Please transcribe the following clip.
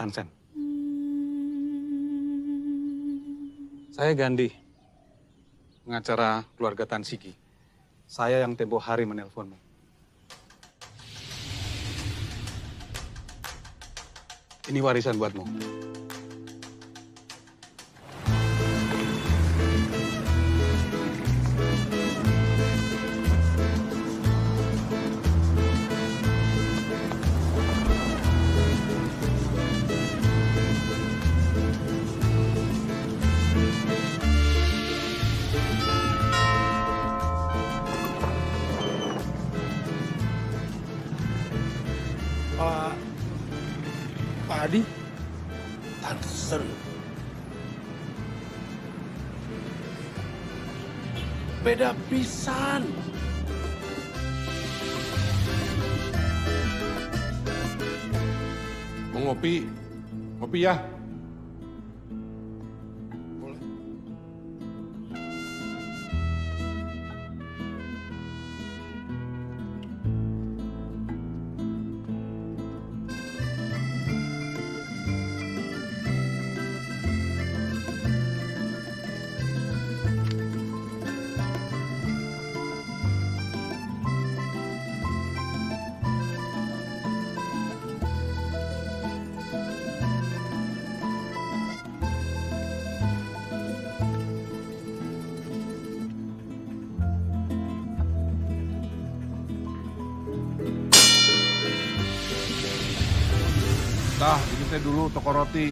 Tansen. Saya Gandhi, pengacara keluarga Tan Sigi. Saya yang tempo hari menelponmu. Ini warisan buatmu. Pak Adi, Tansen. Beda pisan. Mau ngopi? Ngopi ya? Boleh. Dah, ini teh dulu toko roti.